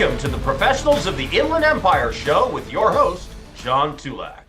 Welcome to the Professionals of the Inland Empire show with your host, John Tulac.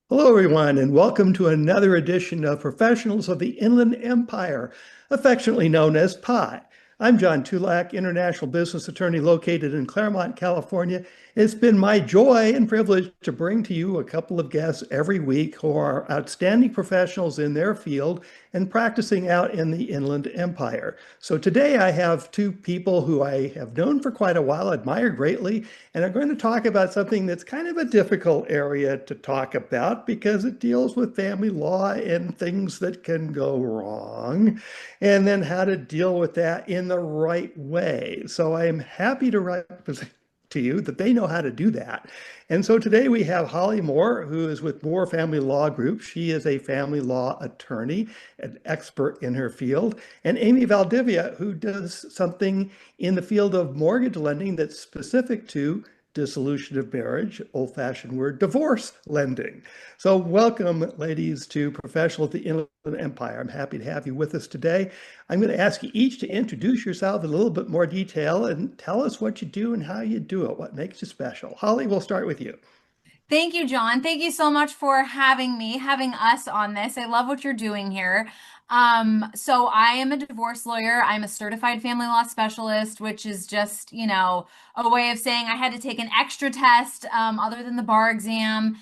Hello, everyone, and welcome to another edition of Professionals of the Inland Empire, affectionately known as PI. I'm John Tulac, international business attorney located in Claremont, California. It's been my joy and privilege to bring to you a couple of guests every week who are outstanding professionals in their field and practicing out in the Inland Empire. So today I have two people who I have known for quite a while, admire greatly, and I'm going to talk about something that's kind of a difficult area to talk about because it deals with family law and things that can go wrong, and then how to deal with that in the right way. So I am happy to represent to you that they know how to do that. And so today we have Holly Moore, who is with Moore Family Law Group. She is a family law attorney, an expert in her field, and Amy Valdivia, who does something in the field of mortgage lending that's specific to dissolution of marriage, old-fashioned word, divorce lending. So welcome, ladies, to Professional at the Inland Empire. I'm happy to have you with us today. I'm going to ask you each to introduce yourself in a little bit more detail and tell us what you do and how you do it, what makes you special. Holly, we'll start with you. Thank you, John. Thank you so much for having us on this. I love what you're doing here. So I am a divorce lawyer. I'm a certified family law specialist, which is just, a way of saying I had to take an extra test, other than the bar exam.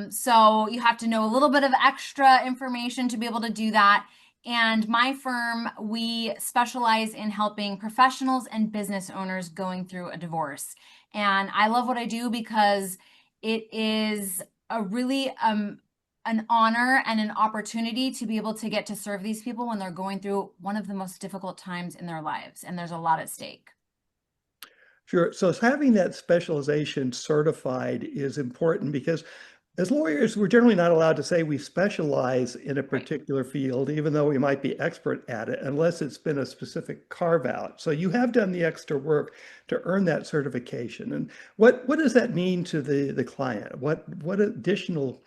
So you have to know a little bit of extra information to be able to do that. And my firm, we specialize in helping professionals and business owners going through a divorce. And I love what I do because it is a really an honor and an opportunity to be able to get to serve these people when they're going through one of the most difficult times in their lives, and there's a lot at stake. Sure. So having that specialization certified is important because as lawyers, we're generally not allowed to say we specialize in a Right. particular field, even though we might be expert at it, unless it's been a specific carve out. So you have done the extra work to earn that certification. And what does that mean to the client? What additional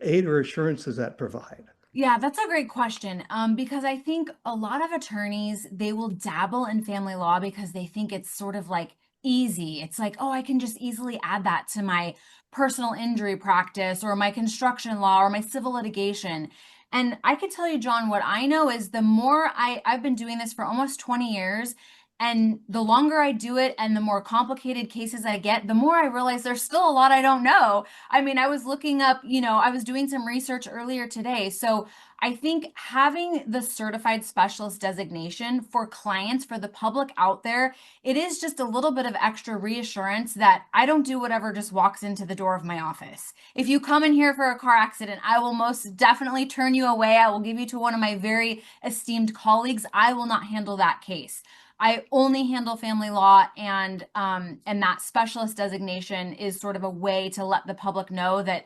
aid or assurance does that provide? Yeah, that's a great question. Because I think a lot of attorneys, they will dabble in family law because they think it's sort of like easy. It's like, oh, I can just easily add that to my personal injury practice or my construction law or my civil litigation. And I could tell you, John, what I know is the more I've been doing this for almost 20 years, and the longer I do it and the more complicated cases I get, the more I realize there's still a lot I don't know. I mean, I was looking up, I was doing some research earlier today. So I think having the certified specialist designation for clients, for the public out there, it is just a little bit of extra reassurance that I don't do whatever just walks into the door of my office. If you come in here for a car accident, I will most definitely turn you away. I will give you to one of my very esteemed colleagues. I will not handle that case. I only handle family law, and that specialist designation is sort of a way to let the public know that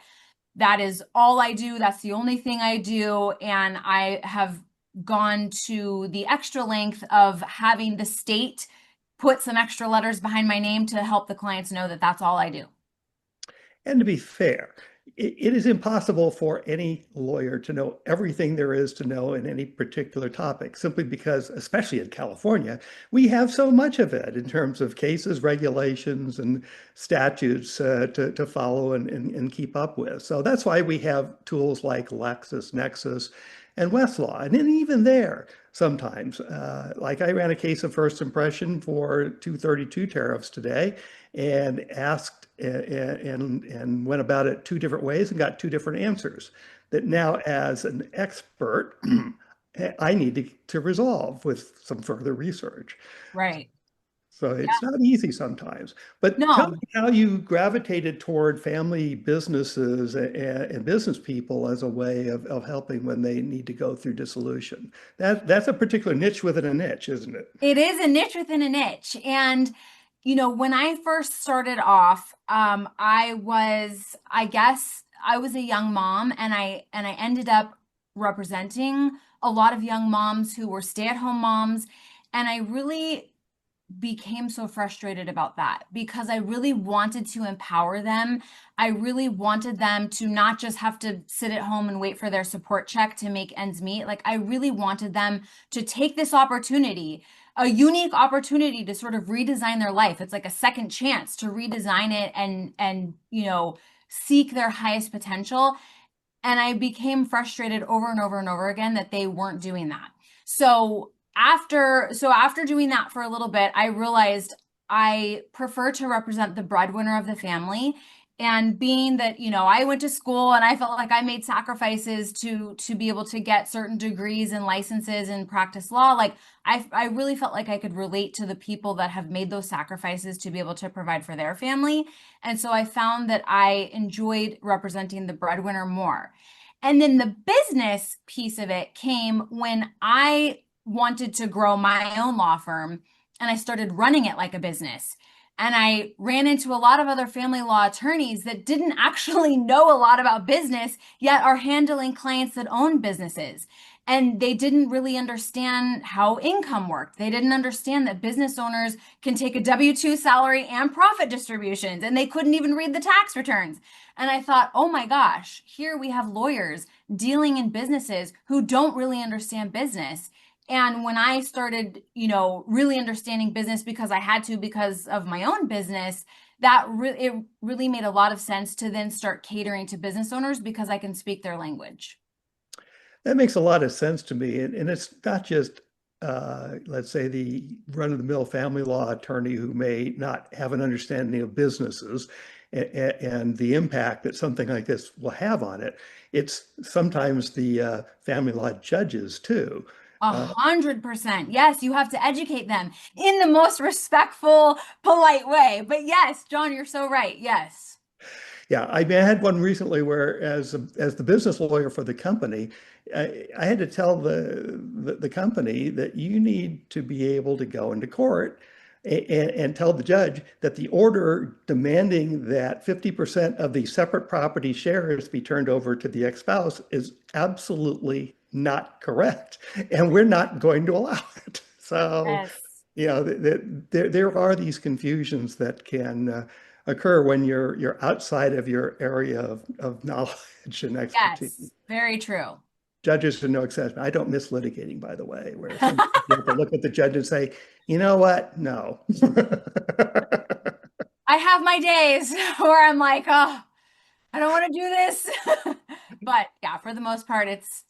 that is all I do. That's the only thing I do, and I have gone to the extra length of having the state put some extra letters behind my name to help the clients know that that's all I do. And to be fair, it is impossible for any lawyer to know everything there is to know in any particular topic, simply because, especially in California, we have so much of it in terms of cases, regulations, and statutes to follow and keep up with. So that's why we have tools like LexisNexis and Westlaw. And then even there, sometimes, like I ran a case of first impression for 232 tariffs today and asked and went about it two different ways and got two different answers that now, as an expert, I need to resolve with some further research. Right. So it's not easy sometimes. But tell me No, how you gravitated toward family businesses and business people as a way of helping when they need to go through dissolution. That's a particular niche within a niche, isn't it? it is a niche within a niche. And, when I first started off, I guess I was a young mom, and I ended up representing a lot of young moms who were stay-at-home moms. And I really became so frustrated about that because I really wanted to empower them. I really wanted them to not just have to sit at home and wait for their support check to make ends meet. Like, I really wanted them to take this opportunity, a unique opportunity to sort of redesign their life. It's like a second chance to redesign it and seek their highest potential. And I became frustrated over and over and over again that they weren't doing that. So after doing that for a little bit, I realized I prefer to represent the breadwinner of the family. And being that, I went to school and I felt like I made sacrifices to be able to get certain degrees and licenses and practice law, like I really felt like I could relate to the people that have made those sacrifices to be able to provide for their family. And so I found that I enjoyed representing the breadwinner more. And then the business piece of it came when I wanted to grow my own law firm and I started running it like a business. And I ran into a lot of other family law attorneys that didn't actually know a lot about business, yet are handling clients that own businesses. And they didn't really understand how income worked. They didn't understand that business owners can take a W-2 salary and profit distributions, and they couldn't even read the tax returns. And I thought, oh my gosh, here we have lawyers dealing in businesses who don't really understand business. And when I started, really understanding business because I had to because of my own business, it really made a lot of sense to then start catering to business owners because I can speak their language. That makes a lot of sense to me. And it's not just, let's say, the run-of-the-mill family law attorney who may not have an understanding of businesses and the impact that something like this will have on it. It's sometimes the family law judges too. 100%. Yes, you have to educate them in the most respectful, polite way. But yes, John, you're so right. Yes. Yeah, I mean, I had one recently where, as the business lawyer for the company, I had to tell the company that you need to be able to go into court and tell the judge that the order demanding that 50% of the separate property shares be turned over to the ex-spouse is absolutely not correct, and we're not going to allow it. So, Yes. there are these confusions that can occur when you're outside of your area of knowledge and expertise. Yes. Very true. Judges are no exception. I don't miss litigating, by the way, where sometimes you have to look at the judge and say, you know what? No. I have my days where I'm like, oh, I don't want to do this. But yeah, for the most part, it's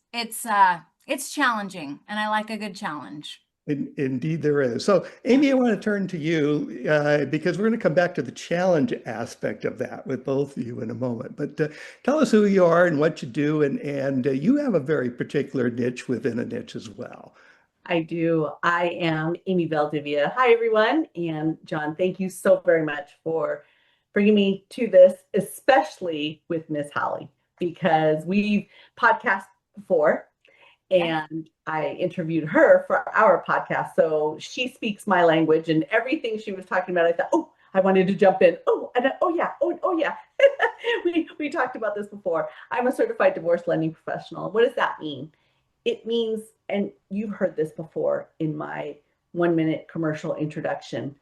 challenging and I like a good challenge. Indeed, there is. So, Amy, I want to turn to you because we're going to come back to the challenge aspect of that with both of you in a moment. But tell us who you are and what you do, and you have a very particular niche within a niche as well. I do. I am Amy Valdivia. Hi, everyone. And John, thank you so very much for bringing me to this, especially with Miss Holly, because we've podcast before and I interviewed her for our podcast. So she speaks my language and everything she was talking about, I thought, oh, I wanted to jump in. Oh yeah. Oh yeah. we talked about this before. I'm a certified divorce lending professional. What does that mean? It means, and you've heard this before in my 1-minute commercial introduction,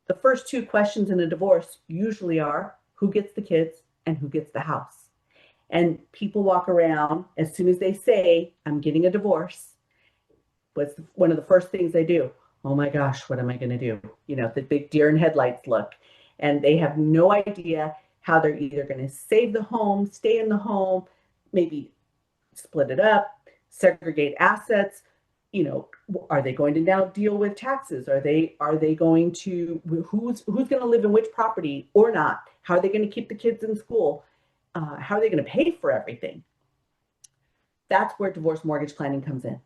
the first two questions in a divorce usually are who gets the kids and who gets the house. And people walk around as soon as they say, I'm getting a divorce. What's one of the first things they do? Oh my gosh, what am I going to do? The big deer in headlights look. And they have no idea how they're either going to save the home, stay in the home, maybe split it up, segregate assets. Are they going to now deal with taxes? Are they going to, who's going to live in which property or not? How are they going to keep the kids in school? How are they going to pay for everything? That's where divorce mortgage planning comes in.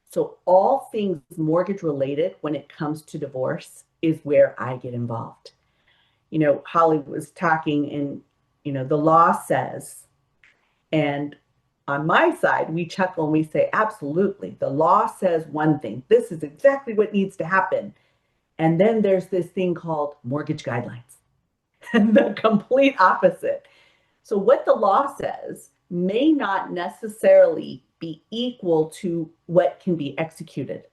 So all things mortgage related when it comes to divorce is where I get involved. Holly was talking and, the law says, and on my side, we chuckle and we say, absolutely, the law says one thing. This is exactly what needs to happen. And then there's this thing called mortgage guidelines, and the complete opposite. So what the law says may not necessarily be equal to what can be executed.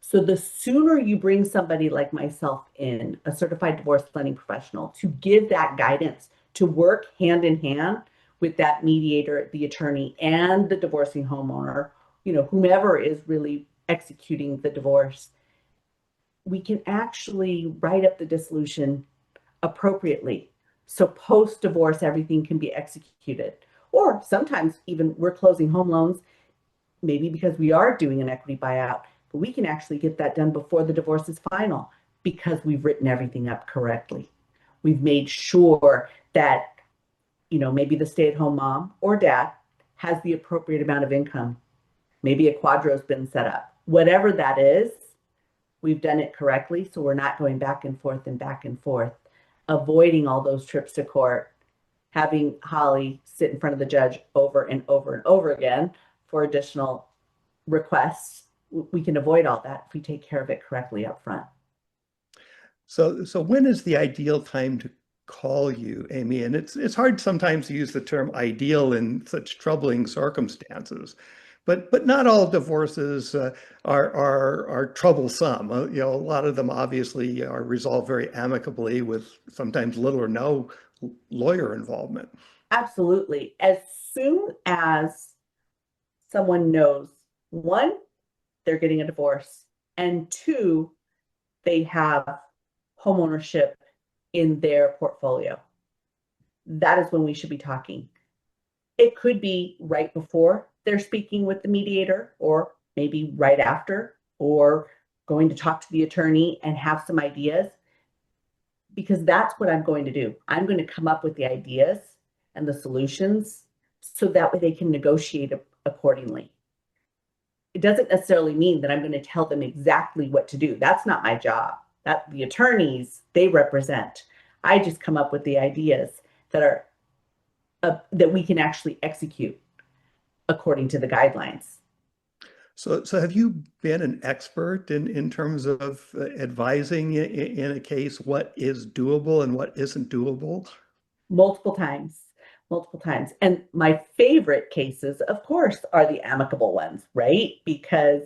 So the sooner you bring somebody like myself in, a certified divorce planning professional, to give that guidance, to work hand in hand with that mediator, the attorney, and the divorcing homeowner, whomever is really executing the divorce, we can actually write up the dissolution appropriately. So post-divorce, everything can be executed. Or sometimes even we're closing home loans, maybe because we are doing an equity buyout, but we can actually get that done before the divorce is final because we've written everything up correctly. We've made sure that, maybe the stay-at-home mom or dad has the appropriate amount of income. Maybe a quadro's been set up. Whatever that is, we've done it correctly, so we're not going back and forth, avoiding all those trips to court, having Holly sit in front of the judge over and over and over again for additional requests. We can avoid all that if we take care of it correctly up front. So when is the ideal time to call you, Amy? And it's hard sometimes to use the term ideal in such troubling circumstances. But not all divorces are troublesome. A lot of them obviously are resolved very amicably with sometimes little or no lawyer involvement. Absolutely. As soon as someone knows, one, they're getting a divorce, and two, they have homeownership in their portfolio, that is when we should be talking. It could be right before they're speaking with the mediator, or maybe right after, or going to talk to the attorney and have some ideas, because that's what I'm going to do. I'm going to come up with the ideas and the solutions so that way they can negotiate accordingly. It doesn't necessarily mean that I'm going to tell them exactly what to do. That's not my job. That the attorneys, they represent. I just come up with the ideas that are that we can actually execute according to the guidelines. So have you been an expert in terms of advising in a case what is doable and what isn't doable? Multiple times. And my favorite cases, of course, are the amicable ones, right? Because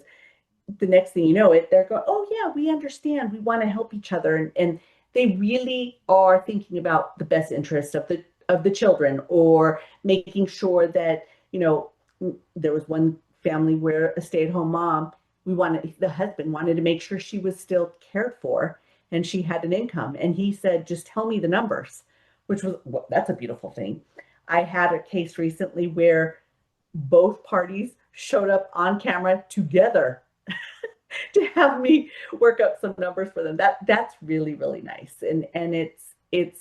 the next thing you know they're going, oh yeah, we understand. We want to help each other. And they really are thinking about the best interest of the children, or making sure that, there was one family where a stay-at-home mom, the husband wanted to make sure she was still cared for and she had an income. And he said, just tell me the numbers, which was, well, that's a beautiful thing. I had a case recently where both parties showed up on camera together to have me work up some numbers for them. That's really, really nice. And it's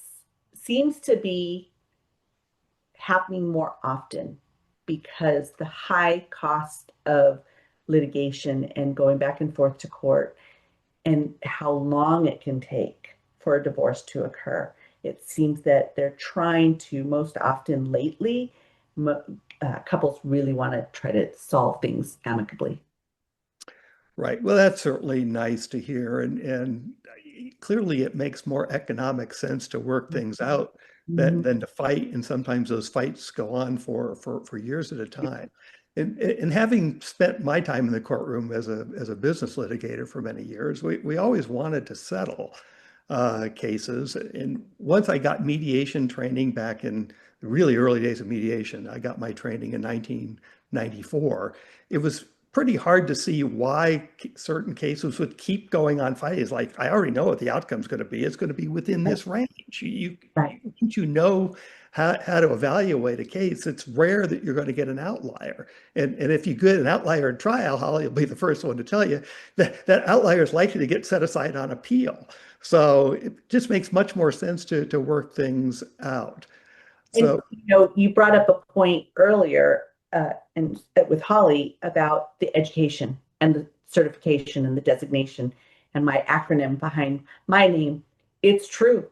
seems to be happening more often because the high cost of litigation and going back and forth to court and how long it can take for a divorce to occur. It seems that they're trying to, most often lately, couples really want to try to solve things amicably. Right. Well, that's certainly nice to hear. And clearly it makes more economic sense to work things out than to fight. And sometimes those fights go on for years at a time. And having spent my time in the courtroom as a business litigator for many years, we always wanted to settle cases. And once I got mediation training back in the really early days of mediation, I got my training in 1994. It was pretty hard to see why certain cases would keep going on fighting. It's like, I already know what the outcome's going to be. It's going to be within this range. Once you know how to evaluate a case, it's rare that you're going to get an outlier. And if you get an outlier in trial, Holly will be the first one to tell you that outlier is likely to get set aside on appeal. So it just makes much more sense to work things out. So, and you brought up a point earlier and with Holly about the education and the certification and the designation and my acronym behind my name. It's true.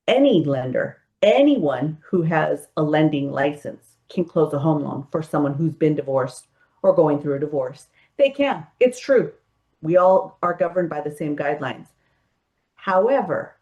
Any lender, anyone who has a lending license can close a home loan for someone who's been divorced or going through a divorce. They can. It's true. We all are governed by the same guidelines. However,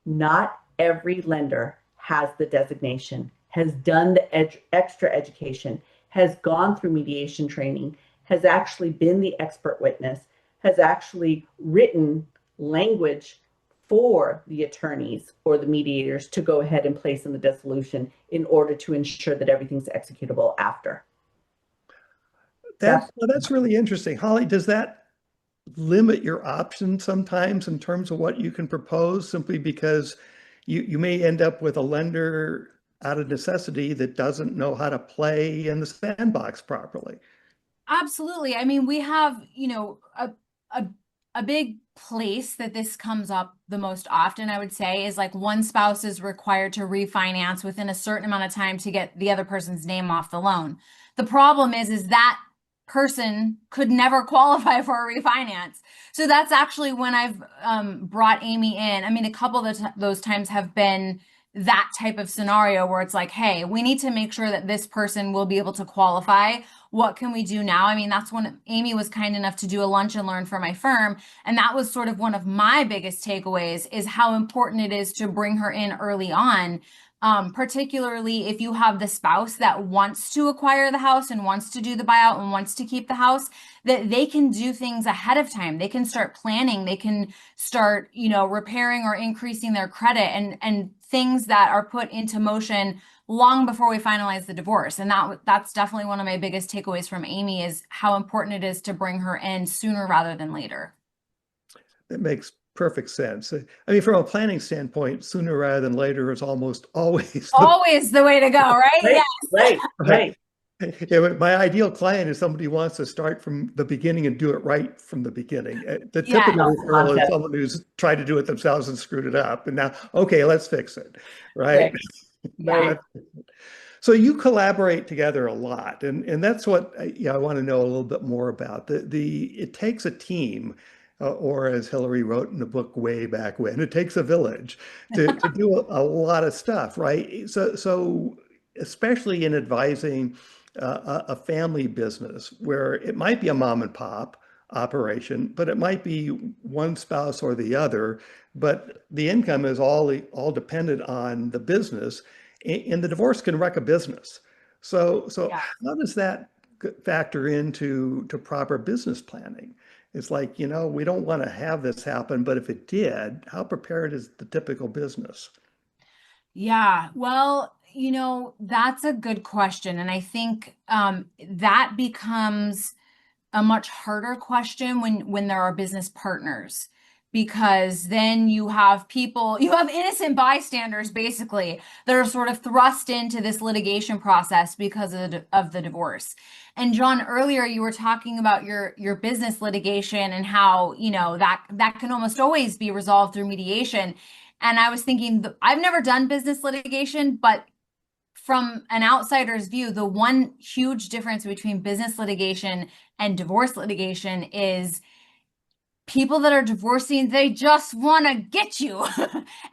not every lender has the designation, has done the extra education, has gone through mediation training, has actually been the expert witness has actually written language for the attorneys or the mediators to go ahead and place in the dissolution in order to ensure that everything's executable after. That's really interesting. Holly, does that limit your options sometimes in terms of what you can propose, simply because you may end up with a lender out of necessity that doesn't know how to play in the sandbox properly? Absolutely. I mean, we have, a a big place that this comes up the most often, I would say, is like one spouse is required to refinance within a certain amount of time to get the other person's name off the loan. The problem is that person could never qualify for a refinance. So that's actually when I've brought Amy in. I mean, a couple of those times have been that type of scenario where it's like, hey, we need to make sure that this person will be able to qualify. What can we do now? I mean, that's when Amy was kind enough to do a lunch and learn for my firm. And that was sort of one of my biggest takeaways, is how important it is to bring her in early on. Particularly if you have the spouse that wants to acquire the house and wants to do the buyout and wants to keep the house, that they can do things ahead of time. They can start planning. They can start, repairing or increasing their credit, and things that are put into motion long before we finalize the divorce. And that's definitely one of my biggest takeaways from Amy, is how important it is to bring her in sooner rather than later. It makes perfect sense. I mean, from a planning standpoint, sooner rather than later is almost always Always the way to go, right? Right, Yes. right. Yeah, but my ideal client is somebody who wants to start from the beginning and do it right from the beginning. The Yeah. typical referral is someone who's tried to do it themselves and screwed it up, and now, okay, let's fix it, right? Yeah. So you collaborate together a lot, and that's what I want to know a little bit more about. It takes a team, or as Hillary wrote in the book way back when, it takes a village to do a lot of stuff, right? So especially in advising a family business where it might be a mom and pop operation, but it might be one spouse or the other, but the income is all dependent on the business, and the divorce can wreck a business. So Yeah. how does that factor into proper business planning? It's like, we don't want to have this happen, but if it did, how prepared is the typical business? Yeah, well, that's a good question. And I think that becomes a much harder question when there are business partners, because then you have innocent bystanders basically that are sort of thrust into this litigation process because of the divorce. And John, earlier you were talking about your business litigation and how, that can almost always be resolved through mediation. And I was thinking, I've never done business litigation, but from an outsider's view, the one huge difference between business litigation and divorce litigation is people that are divorcing, they just want to get you.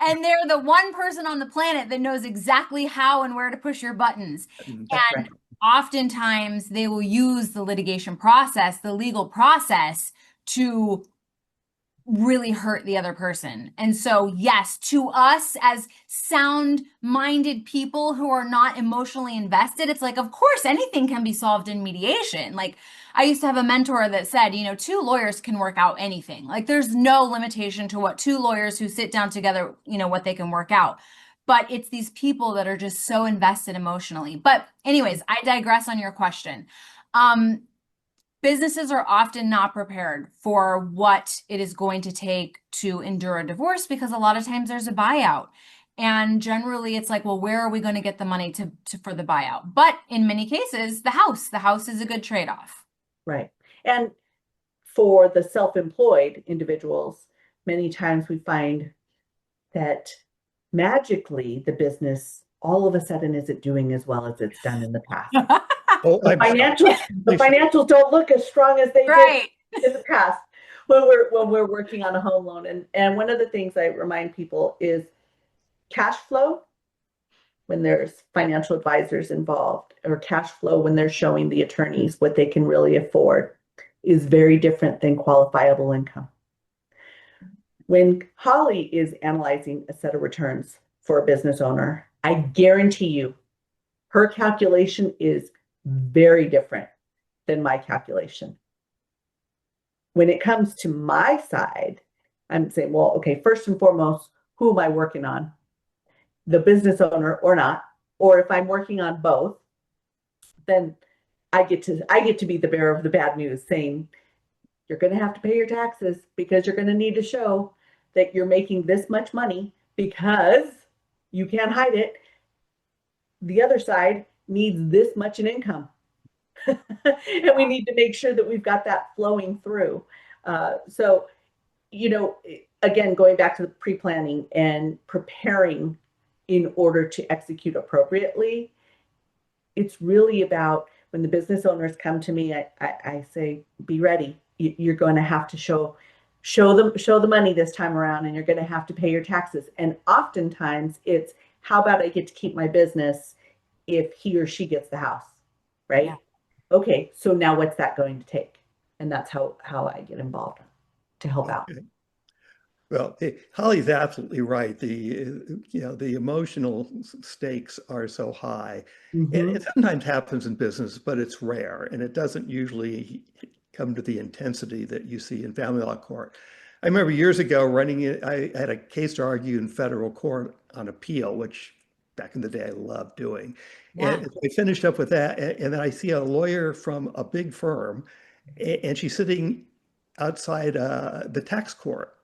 And they're the one person on the planet that knows exactly how and where to push your buttons. That's And right. oftentimes they will use the litigation process, the legal process, to really hurt the other person. And so, yes, to us as sound-minded people who are not emotionally invested, it's like, of course, anything can be solved in mediation. Like, I used to have a mentor that said, two lawyers can work out anything. Like, there's no limitation to what two lawyers who sit down together, what they can work out. But it's these people that are just so invested emotionally. But anyways, I digress on your question. Businesses are often not prepared for what it is going to take to endure a divorce, because a lot of times there's a buyout. And generally it's like, well, where are we going to get the money for the buyout? But in many cases, the house is a good trade-off. Right. And for the self-employed individuals, many times we find that magically the business all of a sudden isn't doing as well as it's done in the past. Oh, The financials don't look as strong as they Right. did in the past when we're working on a home loan. And one of the things I remind people is cash flow when there's financial advisors involved, or cash flow when they're showing the attorneys what they can really afford, is very different than qualifiable income. When Holly is analyzing a set of returns for a business owner, I guarantee you her calculation is very different than my calculation. When it comes to my side, I'm saying, well, okay, first and foremost, who am I working on? The business owner or not? Or if I'm working on both, then I get to be the bearer of the bad news, saying you're going to have to pay your taxes because you're going to need to show that you're making this much money because you can't hide it. The other side needs this much in income. And we need to make sure that we've got that flowing through. So, again, going back to the pre-planning and preparing in order to execute appropriately, it's really about when the business owners come to me, I say, be ready. You're going to have to show the money this time around, and you're going to have to pay your taxes. And oftentimes it's, how about I get to keep my business if he or she gets the house, right? Yeah. Okay, so now what's that going to take? And that's how I get involved to help out. Okay. Well, Holly's absolutely right. The emotional stakes are so high. Mhm. It sometimes happens in business, but it's rare, and it doesn't usually come to the intensity that you see in family law court. I remember years ago running it, I had a case to argue in federal court on appeal, which back in the day I loved doing. Yeah. And I finished up with that, and then I see a lawyer from a big firm, and she's sitting outside the tax court.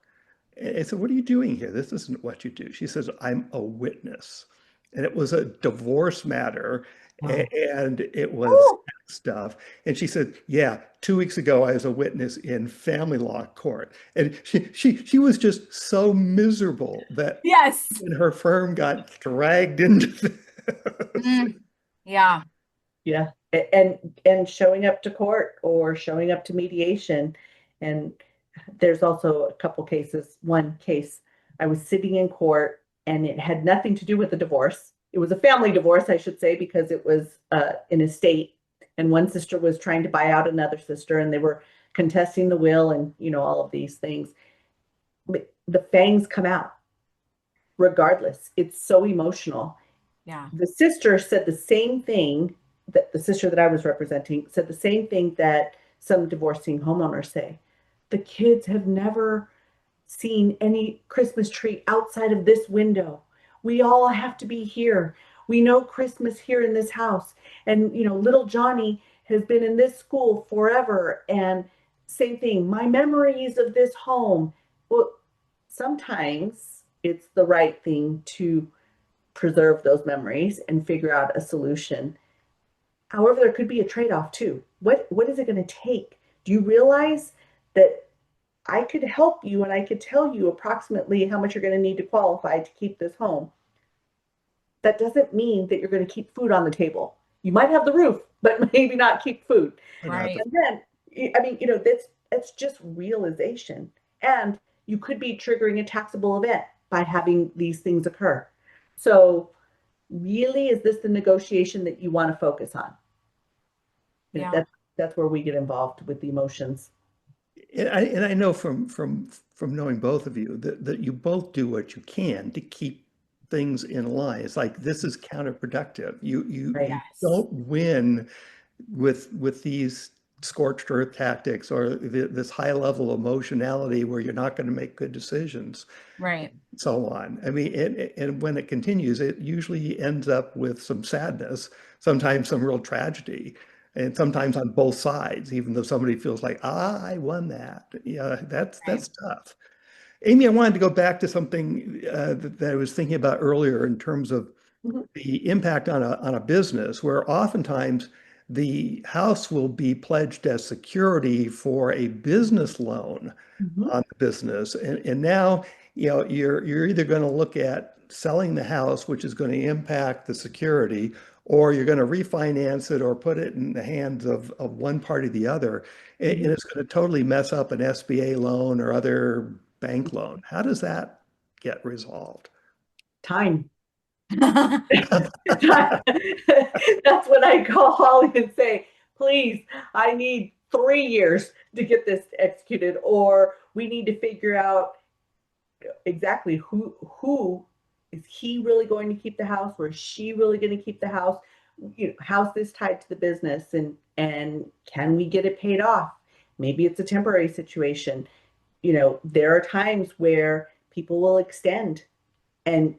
And I said, what are you doing here? This isn't what you do. She says, I'm a witness. And it was a divorce matter, Wow. and it was Woo! tax stuff. And she said, yeah, 2 weeks ago, I was a witness in family law court. And she was just so miserable that Yes. when her firm got dragged into this. Mm, yeah. Yeah. And showing up to court or showing up to mediation. And there's also a couple cases. One case, I was sitting in court and it had nothing to do with the divorce. It was a family divorce, I should say, because it was an estate. And one sister was trying to buy out another sister, and they were contesting the will and, all of these things. But the fangs come out regardless. It's so emotional. Yeah. The sister said the same thing, that the sister that I was representing said the same thing that some divorcing homeowners say. The kids have never seen any Christmas tree outside of this window. We all have to be here. We know Christmas here in this house. And, little Johnny has been in this school forever. And same thing, my memories of this home. Well, sometimes it's the right thing to preserve those memories and figure out a solution. However, there could be a trade-off too. What is it going to take? Do you realize that I could help you and I could tell you approximately how much you're going to need to qualify to keep this home? That doesn't mean that you're going to keep food on the table. You might have the roof, but maybe not keep food. Right. And then, that's just realization. And you could be triggering a taxable event by having these things occur. So really, is this the negotiation that you want to focus on? Yeah. That's where we get involved with the emotions. And I know from knowing both of you that you both do what you can to keep things in line. It's like this is counterproductive. You Right. Yes. don't win with these scorched earth tactics or this high level emotionality where you're not going to make good decisions, Right. so on. I mean, and when it continues, it usually ends up with some sadness, sometimes some real tragedy, and sometimes on both sides, even though somebody feels like, I won that. Yeah, that's tough. Amy, I wanted to go back to something that I was thinking about earlier in terms of Mhm. the impact on a business, where oftentimes the house will be pledged as security for a business loan Mhm. on the business. And now, you're either going to look at selling the house, which is going to impact the security, or you're going to refinance it or put it in the hands of one party or the other. And Mhm. it's going to totally mess up an SBA loan or other bank loan. How does that get resolved? Time. That's what I call Holly and say, please, I need 3 years to get this executed, or we need to figure out exactly who is he really going to keep the house, or is she really going to keep the house? How's this tied to the business, and can we get it paid off? Maybe it's a temporary situation. There are times where people will extend and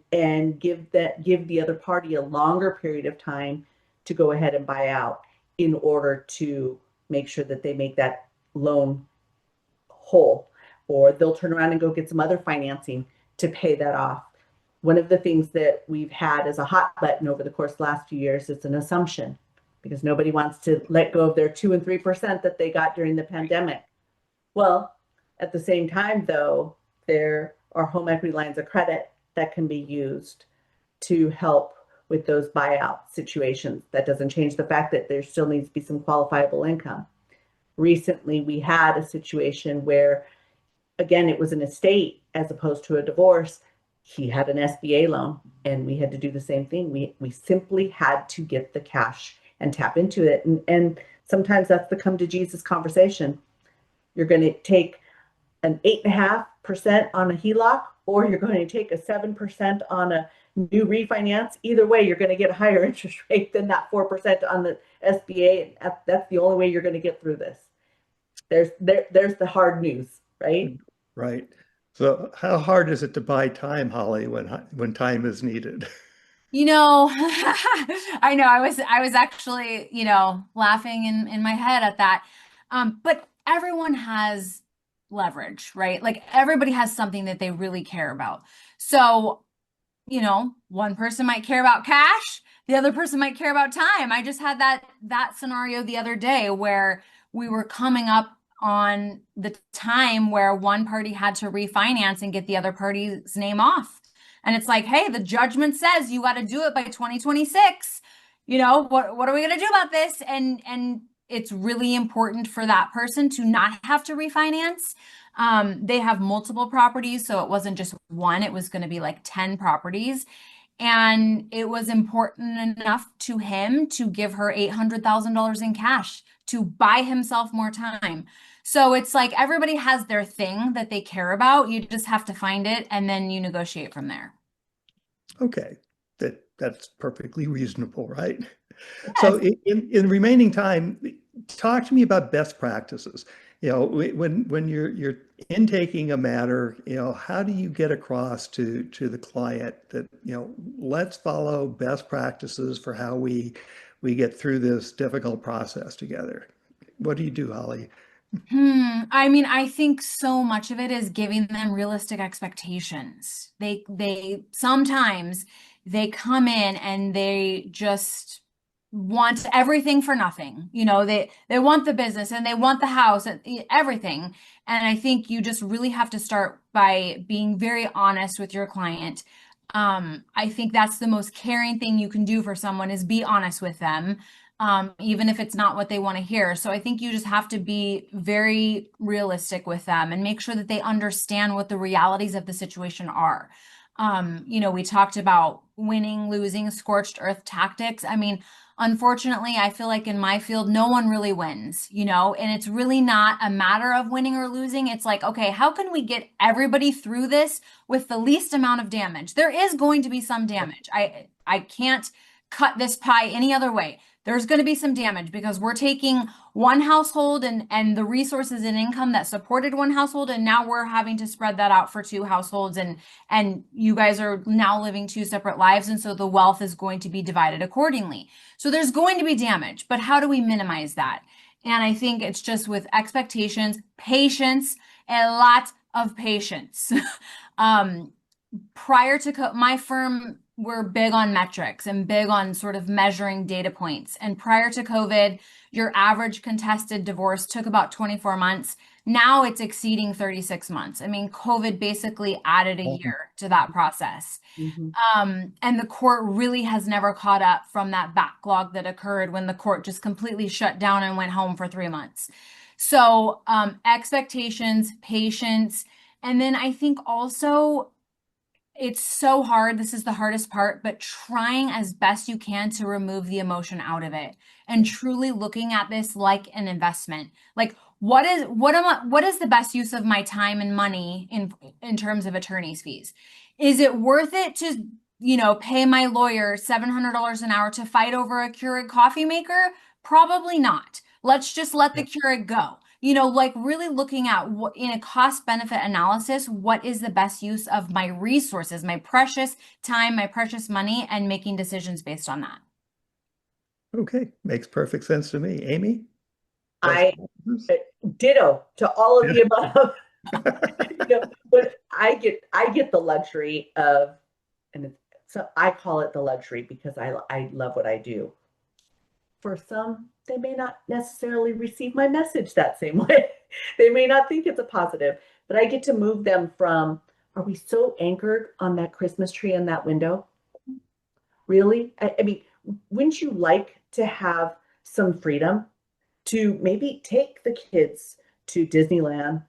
give the other party a longer period of time to go ahead and buy out in order to make sure that they make that loan whole, or they'll turn around and go get some other financing to pay that off. One of the things that we've had as a hot button over the course of the last few years is an assumption, because nobody wants to let go of their 2 and 3% that they got during the pandemic. Well, at the same time, though, there are home equity lines of credit that can be used to help with those buyout situations. That doesn't change the fact that there still needs to be some qualifiable income. Recently, we had a situation where, again, it was an estate as opposed to a divorce. He had an SBA loan, and we had to do the same thing. We simply had to get the cash and tap into it. And sometimes that's the come to Jesus conversation. You're going to take an 8.5% on a HELOC, or you're going to take a 7% on a new refinance. Either way, you're going to get a higher interest rate than that 4% on the SBA. That's the only way you're going to get through this. There's the hard news, right? Right. So how hard is it to buy time, Holly, when time is needed? I know I was actually, laughing in my head at that. But everyone has leverage, right? Like everybody has something that they really care about. So, one person might care about cash, the other person might care about time. I just had that scenario the other day where we were coming up on the time where one party had to refinance and get the other party's name off. And it's like, hey, the judgment says you got to do it by 2026. What are we going to do about this? And it's really important for that person to not have to refinance. They have multiple properties, so it wasn't just one, it was going to be like 10 properties. And it was important enough to him to give her $800,000 in cash to buy himself more time. So it's like everybody has their thing that they care about. You just have to find it and then you negotiate from there. Okay, that's perfectly reasonable, right? Yes. So in remaining time, talk to me about best practices. When you're intaking a matter, how do you get across to the client that, let's follow best practices for how we get through this difficult process together? What do you do, Holly? I mean, I think so much of it is giving them realistic expectations. They sometimes they come in and they just want everything for nothing. They want the business and they want the house and everything. And I think you just really have to start by being very honest with your client. I think that's the most caring thing you can do for someone is be honest with them. Even if it's not what they want to hear. So I think you just have to be very realistic with them and make sure that they understand what the realities of the situation are. We talked about winning, losing, scorched earth tactics. I mean, unfortunately, I feel like in my field, no one really wins, and it's really not a matter of winning or losing. It's like, okay, how can we get everybody through this with the least amount of damage? There is going to be some damage. I can't cut this pie any other way. There's going to be some damage because we're taking one household and the resources and income that supported one household, and now we're having to spread that out for two households, and you guys are now living two separate lives, and so the wealth is going to be divided accordingly. So there's going to be damage, but how do we minimize that? And I think it's just with expectations, patience, a lot of patience. Prior to my firm, we're big on metrics and big on sort of measuring data points. And prior to COVID, your average contested divorce took about 24 months. Now it's exceeding 36 months. I mean, COVID basically added a year to that process. And the court really has never caught up from that backlog that occurred when the court just completely shut down and went home for 3 months. So expectations, patience, and then I think also it's so hard. This is the hardest part, but trying as best you can to remove the emotion out of it and truly looking at this like an investment. Like what is the best use of my time and money in terms of attorney's fees? Is it worth it to, pay my lawyer $700 an hour to fight over a Keurig coffee maker? Probably not. Let's just let the Keurig go like really looking at what in a cost benefit analysis, what is the best use of my resources, my precious time, my precious money, and making decisions based on that. Okay, makes perfect sense to me. Amy? I ditto to all of the above. But I get the luxury of, so I call it the luxury because I love what I do. For some, they may not necessarily receive my message that same way. They may not think it's a positive, but I get to move them from, are we so anchored on that Christmas tree in that window? Really? I mean, wouldn't you like to have some freedom to maybe take the kids to Disneyland?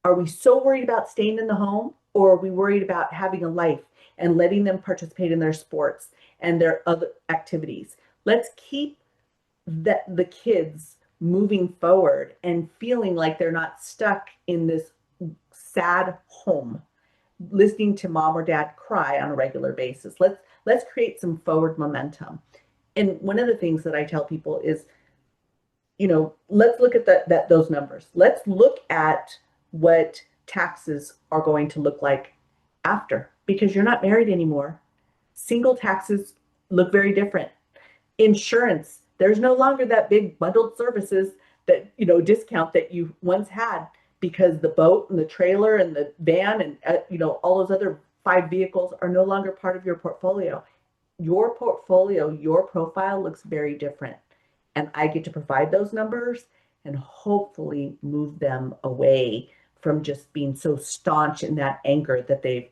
Are we so worried about staying in the home, or are we worried about having a life and letting them participate in their sports and their other activities? Let's keep the kids moving forward and feeling like they're not stuck in this sad home, listening to mom or dad cry on a regular basis. Let's create some forward momentum. And one of the things that I tell people is, let's look at those numbers. Let's look at what taxes are going to look like after, because you're not married anymore. Single taxes look very different. Insurance, there's no longer that big bundled services that, discount that you once had, because the boat and the trailer and the van and, all those other 5 vehicles are no longer part of your portfolio. Your portfolio, your profile looks very different. And I get to provide those numbers and hopefully move them away from just being so staunch in that anchor that they've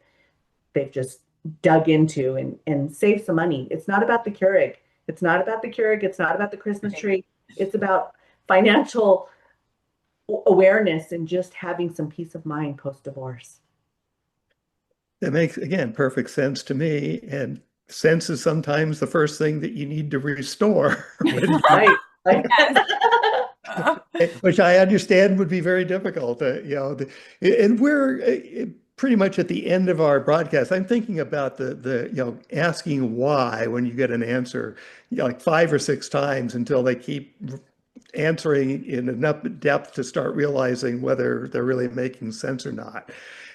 just dug into, and save some money. It's not about the Keurig. It's not about the Keurig. It's not about the Christmas tree. It's about financial awareness and just having some peace of mind post-divorce. That makes, again, perfect sense to me. And sense is sometimes the first thing that you need to restore. Right. Which I understand would be very difficult. And we're pretty much at the end of our broadcast. I'm thinking about the asking why when you get an answer, like 5 or 6 times until they keep answering in enough depth to start realizing whether they're really making sense or not.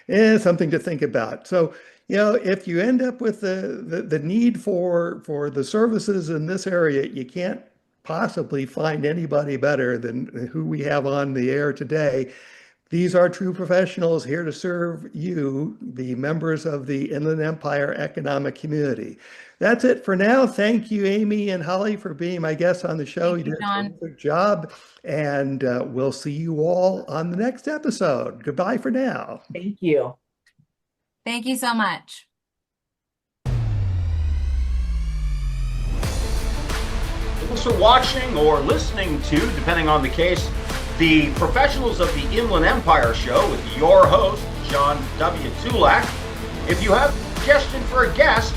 And something to think about. So, if you end up with the need for the services in this area, you can't possibly find anybody better than who we have on the air today. These are true professionals here to serve you, the members of the Inland Empire economic community. That's it for now. Thank you, Amy and Holly, for being my guests on the show. You did a terrific job, and we'll see you all on the next episode. Goodbye for now. Thank you. Thank you so much. Thanks for watching or listening to, depending on the case, the Professionals of the Inland Empire show with your host, John W. Tulac. If you have a suggestion for a guest,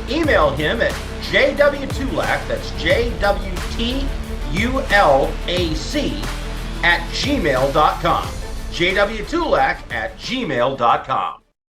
email him at jwtulac, that's JWTULAC @gmail.com. jwtulac @gmail.com.